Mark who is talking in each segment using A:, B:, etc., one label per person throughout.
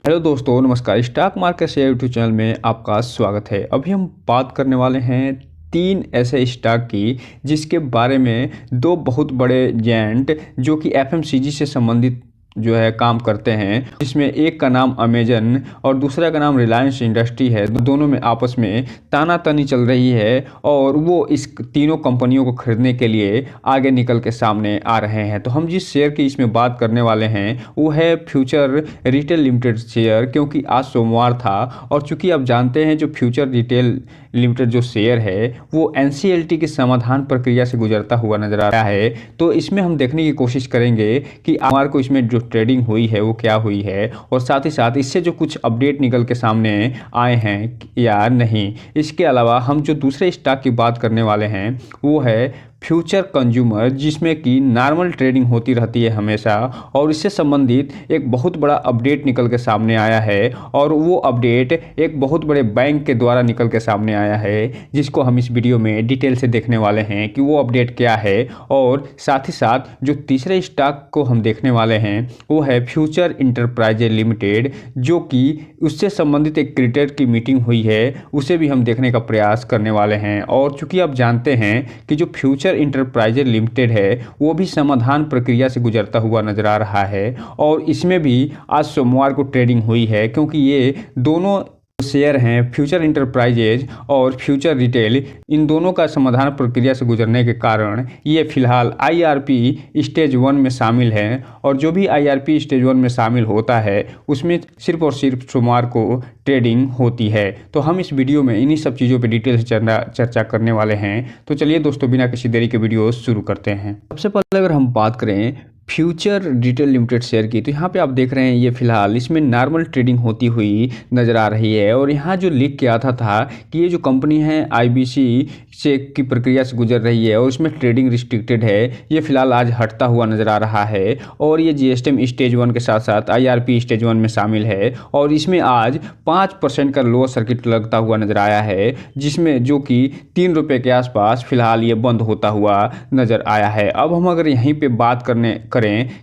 A: Hello दोस्तों, नमस्कार। Stock market share YouTube channel में आपका स्वागत है। अभी हम बात करने वाले हैं 3 ऐसे स्टॉक की जिसके बारे में 2 बहुत बड़े जायंट जो कि एफएमसीजी से संबंधित जो है काम करते हैं, जिसमें एक का नाम अमेजन और दूसरा का नाम रिलायंस इंडस्ट्री है। दोनों में आपस में तानातनी चल रही है और वो इस तीनों कंपनियों को खरीदने के लिए आगे निकल के सामने आ रहे हैं। तो हम जिस शेयर की इसमें बात करने वाले हैं वो है फ्यूचर रिटेल लिमिटेड शेयर, क्योंकि आज सोमवार था और चूंकि आप जानते हैं जो फ्यूचर रिटेल लिमिटेड जो शेयर है वो एनसीएलटी की समाधान प्रक्रिया से गुजरता हुआ नजर आ रहा है। तो इसमें हम देखने की कोशिश करेंगे कि हमारे को इसमें जो ट्रेडिंग हुई है वो क्या हुई है और साथ ही साथ इससे जो कुछ अपडेट निकल के सामने आए हैं या नहीं। इसके अलावा हम जो दूसरे स्टॉक की बात करने वाले हैं वो है फ्यूचर कंज्यूमर, जिसमें कि नॉर्मल ट्रेडिंग होती रहती है हमेशा, और इससे संबंधित एक बहुत बड़ा अपडेट निकल के सामने आया है और वो अपडेट एक बहुत बड़े बैंक के द्वारा निकल के सामने आया है, जिसको हम इस वीडियो में डिटेल से देखने वाले हैं कि वो अपडेट क्या है। और साथ ही साथ जो तीसरे स्टॉक को हम देखने वाले हैं वो है फ्यूचर इंटरप्राइजेज लिमिटेड, जो कि उससे संबंधित एक क्रिएटर की मीटिंग हुई है, उसे भी हम देखने का प्रयास करने वाले हैं। और चूंकि आप जानते हैं कि जो फ्यूचर इंटरप्राइजेज लिमिटेड है वो भी समाधान प्रक्रिया से गुजरता हुआ नजर आ रहा है और इसमें भी आज सोमवार को ट्रेडिंग हुई है, क्योंकि ये दोनों शेयर हैं फ्यूचर इंटरप्राइजेज और फ्यूचर रिटेल, इन दोनों का समाधान प्रक्रिया से गुजरने के कारण ये फिलहाल आईआरपी स्टेज 1 में शामिल हैं। और जो भी आईआरपी स्टेज 1 में शामिल होता है उसमें सिर्फ और सिर्फ सोमवार को ट्रेडिंग होती है। तो हम इस वीडियो में इन्हीं सब चीज़ों पर डिटेल से चर्चा करने वाले हैं। तो चलिए दोस्तों, बिना किसी देरी के वीडियो शुरू करते हैं। सबसे पहले अगर हम बात करें फ्यूचर रिटेल लिमिटेड शेयर की, तो यहाँ पे आप देख रहे हैं ये फिलहाल इसमें नॉर्मल ट्रेडिंग होती हुई नज़र आ रही है। और यहाँ जो लिख के आता था कि ये जो कंपनी है आईबीसी से की प्रक्रिया से गुजर रही है और इसमें ट्रेडिंग रिस्ट्रिक्टेड है, ये फिलहाल आज हटता हुआ नज़र आ रहा है। और ये जीएसटी स्टेज 1 के साथ साथ आईआरपी स्टेज 1 में शामिल है और इसमें आज 5% का लोअर सर्किट लगता हुआ नज़र आया है, जिसमें जो कि 3 रुपये के आसपास फिलहाल ये बंद होता हुआ नज़र आया है। अब हम अगर यहीं पर बात करें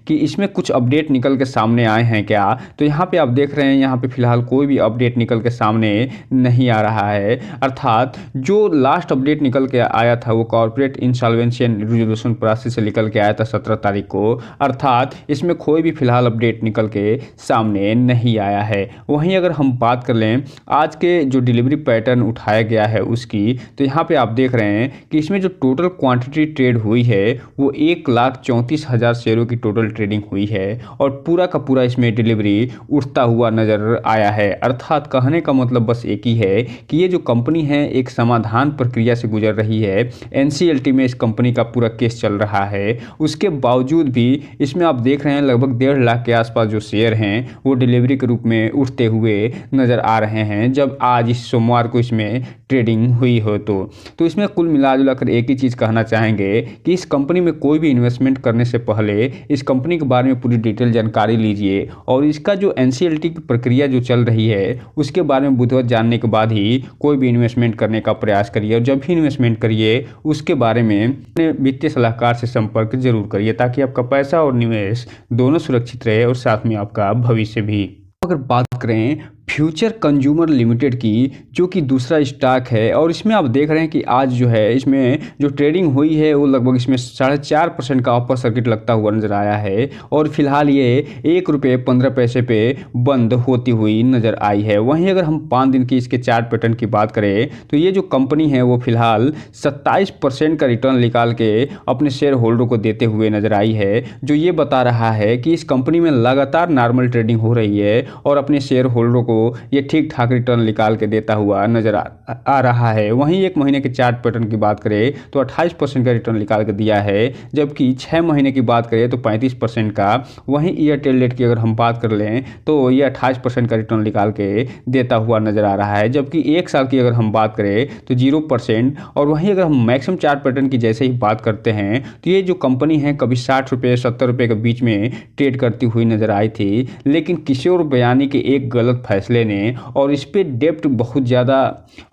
A: कि इसमें कुछ अपडेट निकल के सामने आए हैं क्या, तो यहाँ पे आप देख रहे हैं यहाँ पे फिलहाल कोई भी अपडेट निकल के सामने नहीं आ रहा है। अर्थात जो लास्ट अपडेट निकल के आया था वो corporate insolvency and resolution process से निकल के आया था 17 तारीख को। अर्थात इसमें कोई भी फिलहाल अपडेट निकल के सामने नहीं आया है। वहीं अगर हम बात कर लें आज के जो डिलीवरी पैटर्न उठाया गया है उसकी, तो यहाँ पे आप देख रहे हैं कि इसमें जो टोटल क्वांटिटी ट्रेड हुई है वो 1,34,000 शेयरों की टोटल ट्रेडिंग हुई है और पूरा का पूरा इसमें डिलीवरी उठता हुआ नजर आया है। अर्थात कहने का मतलब बस एक ही है कि ये जो कंपनी है एक समाधान प्रक्रिया से गुजर रही है। एनसीएलटी में इस कंपनी का पूरा केस चल रहा है, उसके बावजूद भी इसमें आप देख रहे हैं लगभग 1.5 लाख के आसपास जो शेयर हैं वो डिलीवरी के रूप में उठते हुए नजर आ रहे हैं, जब आज इस सोमवार को इसमें ट्रेडिंग हुई हो। तो इसमें कुल मिला कर एक ही चीज़ कहना चाहेंगे कि इस कंपनी में कोई भी इन्वेस्टमेंट करने से पहले इस कंपनी के बारे में पूरी डिटेल जानकारी लीजिए और इसका जो एनसीएलटी की प्रक्रिया जो चल रही है उसके बारे में बुद्धवत जानने के बाद ही कोई भी इन्वेस्टमेंट करने का प्रयास करिए। और जब भी इन्वेस्टमेंट करिए उसके बारे में अपने वित्तीय सलाहकार से संपर्क जरूर करिए, ताकि आपका पैसा और निवेश दोनों सुरक्षित रहे और साथ में आपका भविष्य भी। अगर बात करें फ्यूचर कंज्यूमर लिमिटेड की, जो कि दूसरा स्टॉक है, और इसमें आप देख रहे हैं कि आज जो है इसमें जो ट्रेडिंग हुई है वो लगभग इसमें 4.5% का अपर सर्किट लगता हुआ नजर आया है और फिलहाल ये 1.15 रुपये पे बंद होती हुई नजर आई है। वहीं अगर हम 5 दिन की इसके चार्ट पैटर्न की बात करें तो ये जो कंपनी है वो फिलहाल 27% का रिटर्न निकाल के अपने शेयर होल्डर को देते हुए नजर आई है, जो ये बता रहा है कि इस कंपनी में लगातार नॉर्मल ट्रेडिंग हो रही है और अपने शेयर होल्डरों को ये ठीक ठाक रिटर्न निकाल के देता हुआ नजर आ रहा है। वहीं 1 महीने के चार्ट पैटर्न की बात करें तो 28% का रिटर्न निकाल के दिया है, जबकि 6 महीने की बात करें तो 35% का। वहीं ईयर टेल डेट की अगर हम बात कर लें तो ये 28% का रिटर्न निकाल के देता हुआ नजर आ रहा है, जबकि 1 साल की अगर हम बात करें तो 0%। और वहीं अगर हम मैक्सिमम चार्ट पैटर्न की जैसे ही बात करते हैं तो ये जो कंपनी है कभी 60 रुपये 70 रुपये के बीच में ट्रेड करती हुई नजर आई थी, लेकिन किशोर बयानी के एक गलत फैसले ने और इस पे डेप्ट बहुत ज़्यादा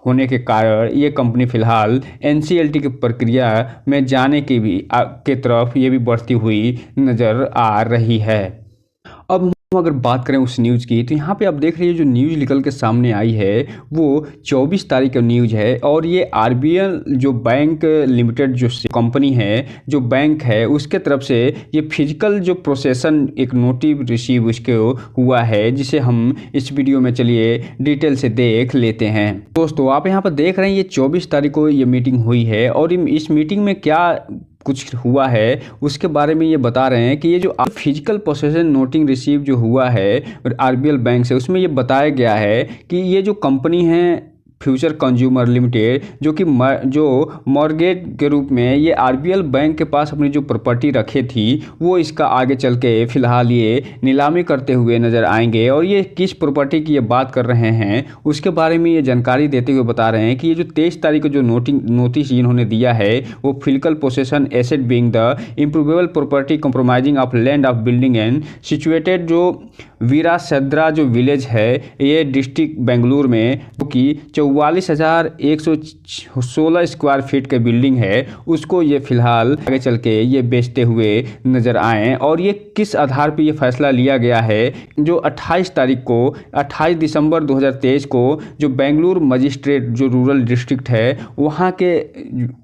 A: होने के कारण ये कंपनी फिलहाल एनसीएलटी की प्रक्रिया में जाने की भी के तरफ ये भी बढ़ती हुई नज़र आ रही है। अब तो अगर बात करें उस न्यूज़ की, तो यहाँ पे आप देख रहे हैं जो न्यूज़ निकल के सामने आई है वो 24 तारीख का न्यूज़ है। और ये आरबीएल जो बैंक लिमिटेड जो कंपनी है, जो बैंक है, उसके तरफ से ये फिजिकल जो प्रोसेसन एक नोटिस रिसीव उसके हुआ है, जिसे हम इस वीडियो में चलिए डिटेल से देख लेते हैं। दोस्तों आप यहाँ पर देख रहे हैं ये 24 तारीख को ये मीटिंग हुई है और इस मीटिंग में क्या कुछ हुआ है उसके बारे में ये बता रहे हैं कि ये जो फिजिकल पोसेशन नोटिंग रिसीव जो हुआ है आरबीएल बैंक से, उसमें ये बताया गया है कि ये जो कंपनी है फ्यूचर कंज्यूमर लिमिटेड, जो कि जो मॉर्गेज के रूप में ये आरबीएल बैंक के पास अपनी जो प्रॉपर्टी रखे थी, वो इसका आगे चल के फिलहाल ये नीलामी करते हुए नज़र आएंगे। और ये किस प्रॉपर्टी की ये बात कर रहे हैं उसके बारे में ये जानकारी देते हुए बता रहे हैं कि ये जो 23 तारीख को जो नोटिस इन्होंने दिया है वो physical possession asset being the improvable property compromising of land of building and situated, जो वीरासद्रा जो विलेज है ये डिस्ट्रिक्ट बेंगलुरु में, जो कि 44,116 स्क्वायर फीट के बिल्डिंग है, उसको ये फिलहाल आगे चल के ये बेचते हुए नज़र आए। और ये किस आधार पर ये फैसला लिया गया है, जो 28 दिसंबर 2023 को जो बेंगलुरु मजिस्ट्रेट जो रूरल डिस्ट्रिक्ट है वहाँ के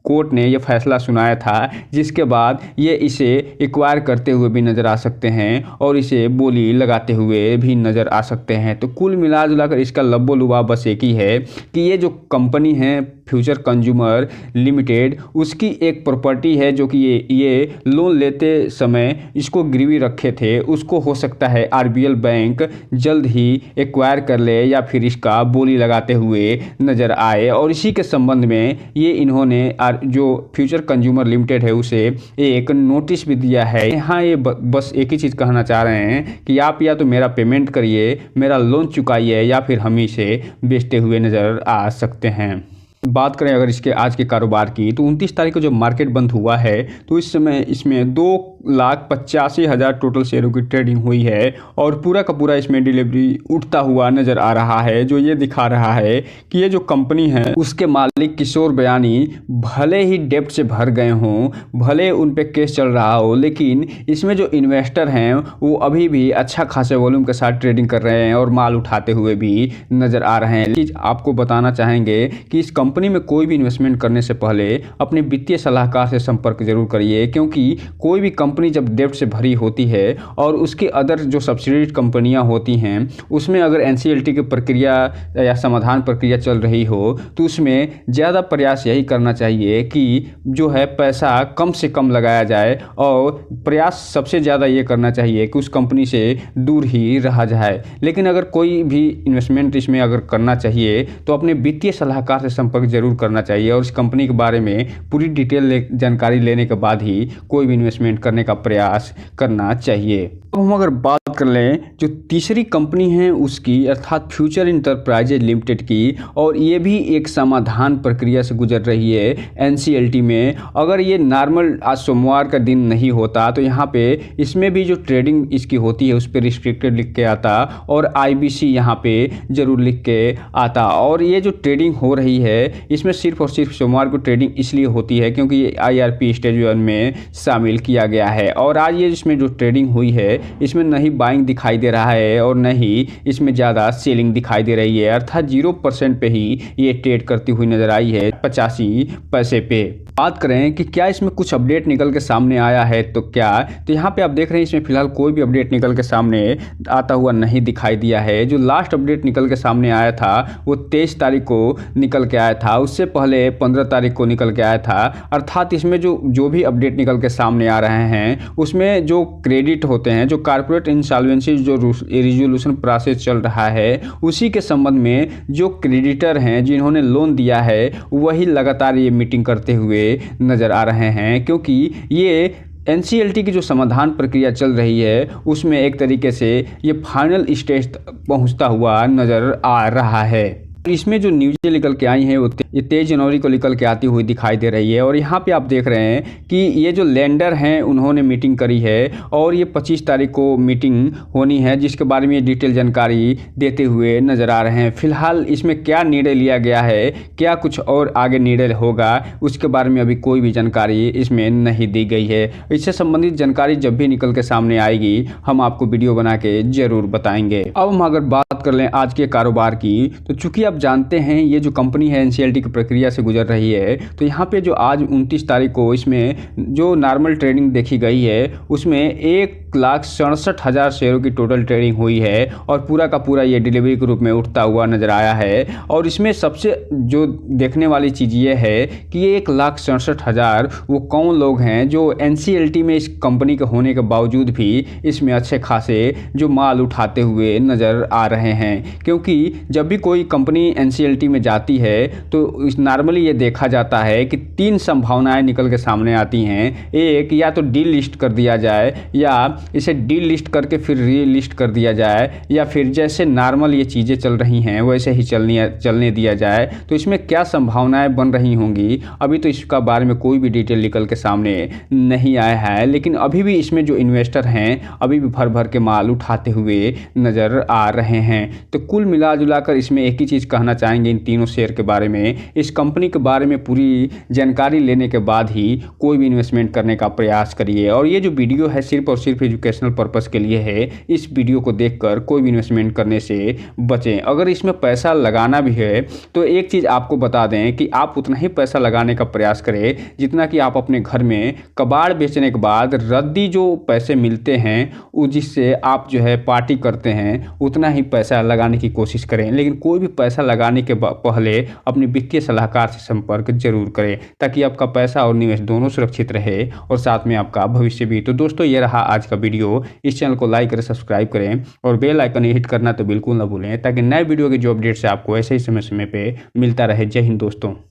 A: कोर्ट ने ये फैसला सुनाया था, जिसके बाद ये इसे एक्वायर करते हुए भी नज़र आ सकते हैं और इसे बोली लगाते हुए भी नज़र आ सकते हैं। तो कुल मिला जुलाकर इसका लब्बो लुबा बस एक ही है कि ये जो कंपनी है फ्यूचर कंज्यूमर लिमिटेड, उसकी एक प्रॉपर्टी है जो कि ये लोन लेते समय इसको गिरवी रखे थे, उसको हो सकता है आरबीएल बैंक जल्द ही एक्वायर कर ले या फिर इसका बोली लगाते हुए नज़र आए। और इसी के संबंध में ये इन्होंने जो फ्यूचर कंज्यूमर लिमिटेड है उसे एक नोटिस भी दिया है। यहाँ ये बस एक ही चीज़ कहना चाह रहे हैं कि आप या तो मेरा पेमेंट करिए, मेरा लोन चुकाइए, या फिर हम इसे बेचते हुए नज़र आ सकते हैं। बात करें अगर इसके आज के कारोबार की, तो 29 तारीख को जब मार्केट बंद हुआ है तो इस समय इसमें 2,85,000 टोटल शेयरों की ट्रेडिंग हुई है और पूरा का पूरा इसमें डिलीवरी उठता हुआ नज़र आ रहा है, जो ये दिखा रहा है कि ये जो कंपनी है उसके मालिक किशोर बयानी भले ही डेब्ट से भर गए हों, भले उन पे केस चल रहा हो, लेकिन इसमें जो इन्वेस्टर हैं वो अभी भी अच्छा खासे वॉल्यूम के साथ ट्रेडिंग कर रहे हैं और माल उठाते हुए भी नज़र आ रहे हैं। आपको बताना चाहेंगे कि इस कंपनी में कोई भी इन्वेस्टमेंट करने से पहले अपने वित्तीय सलाहकार से संपर्क जरूर करिए, क्योंकि कोई भी कंपनी जब डेब्ट से भरी होती है और उसके अदर जो सब्सिडरी कंपनियां होती हैं उसमें अगर एनसीएलटी की प्रक्रिया या समाधान प्रक्रिया चल रही हो तो उसमें ज़्यादा प्रयास यही करना चाहिए कि जो है पैसा कम से कम लगाया जाए और प्रयास सबसे ज़्यादा ये करना चाहिए कि उस कंपनी से दूर ही रहा जाए। लेकिन अगर कोई भी इन्वेस्टमेंट इसमें अगर करना चाहिए तो अपने वित्तीय सलाहकार से संपर्क जरूर करना चाहिए और इस कंपनी के बारे में पूरी डिटेल जानकारी लेने के बाद ही कोई भी इन्वेस्टमेंट करने का प्रयास करना चाहिए। अब हम अगर बात कर लें जो तीसरी कंपनी है उसकी, अर्थात फ्यूचर इंटरप्राइजेज लिमिटेड की, और ये भी एक समाधान प्रक्रिया से गुजर रही है एनसीएलटी में। अगर ये नॉर्मल आज सोमवार का दिन नहीं होता तो यहाँ पे इसमें भी जो ट्रेडिंग इसकी होती है उस पर रिस्ट्रिक्टेड लिख के आता और आईबीसी यहाँ पे जरूर लिख के आता। और ये जो ट्रेडिंग हो रही है इसमें सिर्फ और सिर्फ सोमवार को ट्रेडिंग इसलिए होती है क्योंकि ये IRP स्टेज 1 में शामिल किया गया है। और आज ये इसमें जो ट्रेडिंग हुई है इसमें न ही बाइंग दिखाई दे रहा है और न ही इसमें ज़्यादा सेलिंग दिखाई दे रही है, अर्थात 0% पे ही ये ट्रेड करती हुई नजर आई है 85 पैसे पे। बात करें कि क्या इसमें कुछ अपडेट निकल के सामने आया है तो क्या, तो यहाँ पे आप देख रहे हैं इसमें फिलहाल कोई भी अपडेट निकल के सामने आता हुआ नहीं दिखाई दिया है। जो लास्ट अपडेट निकल के सामने आया था वो 23 तारीख को निकल के आया था, उससे पहले 15 तारीख को निकल के आया था। अर्थात इसमें जो भी अपडेट निकल के सामने आ रहे हैं उसमें जो क्रेडिट होते हैं, जो कॉर्पोरेट इंसॉल्वेंसी जो रिजोल्यूशन प्रोसेस चल रहा है उसी के संबंध में जो क्रेडिटर हैं जिन्होंने लोन दिया है वही लगातार ये मीटिंग करते हुए नज़र आ रहे हैं, क्योंकि ये एनसीएलटी की जो समाधान प्रक्रिया चल रही है उसमें एक तरीके से ये फाइनल स्टेज पहुंचता हुआ नज़र आ रहा है। इसमें जो न्यूज़ें निकल के आई हैं वो ये 23 जनवरी को निकल के आती हुई दिखाई दे रही है। और यहाँ पे आप देख रहे हैं कि ये जो लैंडर हैं उन्होंने मीटिंग करी है और ये 25 तारीख को मीटिंग होनी है, जिसके बारे में डिटेल जानकारी देते हुए नज़र आ रहे हैं। फिलहाल इसमें क्या निर्णय लिया गया है, क्या कुछ और आगे निर्णय होगा, उसके बारे में अभी कोई भी जानकारी इसमें नहीं दी गई है। इससे संबंधित जानकारी जब भी निकल के सामने आएगी हम आपको वीडियो बना के ज़रूर बताएंगे। अब हम अगर बात कर लें आज के कारोबार की, तो चूंकि आप जानते हैं ये जो कंपनी है एनसीएलटी की प्रक्रिया से गुजर रही है, तो यहाँ पे जो आज 29 तारीख को इसमें जो नॉर्मल ट्रेडिंग देखी गई है उसमें 1,67,000 शेयरों की टोटल ट्रेडिंग हुई है और पूरा का पूरा ये डिलीवरी के रूप में उठता हुआ नजर आया है। और इसमें सबसे जो देखने वाली चीज़ ये है कि ये 1,67,000 वो कौन लोग हैं जो एनसीएलटी में इस कंपनी के होने के बावजूद भी इसमें अच्छे खासे जो माल उठाते हुए नज़र आ रहे हैं। क्योंकि जब भी कोई कंपनी एनसीएलटी में जाती है तो नॉर्मली ये देखा जाता है कि 3 संभावनाएं निकल के सामने आती हैं। एक, या तो डी लिस्ट कर दिया जाए, या इसे डी लिस्ट करके फिर री लिस्ट कर दिया जाए, या फिर जैसे नॉर्मल ये चीज़ें चल रही हैं वैसे ही चलने दिया जाए। तो इसमें क्या संभावनाएं बन रही होंगी अभी तो इसका बारे में कोई भी डिटेल निकल के सामने नहीं आया है। लेकिन अभी भी इसमें जो इन्वेस्टर हैं अभी भी भर भर के माल उठाते हुए नज़र आ रहे हैं। तो कुल मिला जुला कर इसमें एक ही चीज़ कहना चाहेंगे इन तीनों शेयर के बारे में, इस कंपनी के बारे में पूरी जानकारी लेने के बाद ही कोई भी इन्वेस्टमेंट करने का प्रयास करिए। और ये जो वीडियो है सिर्फ और सिर्फ एजुकेशनल पर्पस के लिए है, इस वीडियो को देखकर कोई भी इन्वेस्टमेंट करने से बचें। अगर इसमें पैसा लगाना भी है तो एक चीज़ आपको बता दें कि आप उतना ही पैसा लगाने का प्रयास करें जितना कि आप अपने घर में कबाड़ बेचने के बाद रद्दी जो पैसे मिलते हैं जिससे आप जो है पार्टी करते हैं उतना ही पैसा लगाने की कोशिश करें। लेकिन कोई भी पैसा लगाने के पहले अपने वित्तीय सलाहकार से संपर्क जरूर करें ताकि आपका पैसा और निवेश दोनों सुरक्षित रहे और साथ में आपका भविष्य भी। तो दोस्तों ये रहा आज का वीडियो। इस चैनल को लाइक करें, सब्सक्राइब करें और बेल आइकन हिट करना तो बिल्कुल ना भूलें ताकि नए वीडियो के जो अपडेट्स है आपको ऐसे ही समय समय पे मिलता रहे। जय हिंद दोस्तों।